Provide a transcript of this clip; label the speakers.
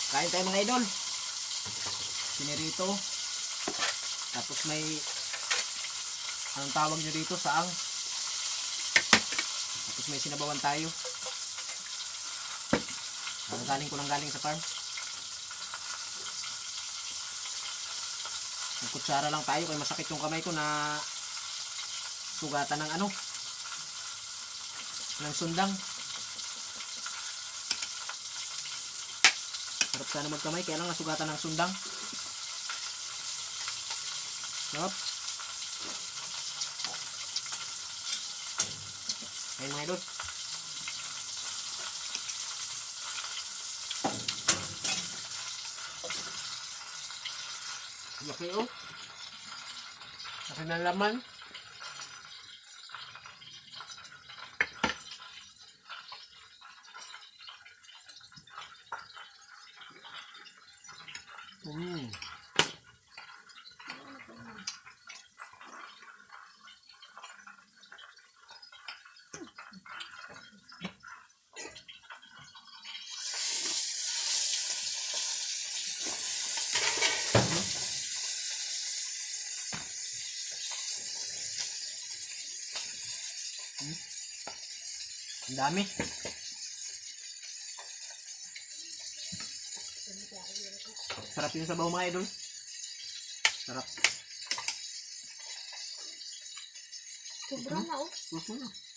Speaker 1: Kain tayo mga idol. Pinirito. Tapos may anong tawag nyo dito? Saang. Tapos may sinabawan tayo. Galing ko lang galing sa farm. Kutsara lang tayo kaya masakit yung kamay ko na sugatan ng ano, ng sundang. Sarap sana magkamay kaya lang nasugatan ng sundang. Sarap. Ayun mga idol. Laki oh. Laki ng laman. Ang dami. Sarap yung sabaw mga idol. Sarap.
Speaker 2: Sobrang na oh.
Speaker 1: Gusto na.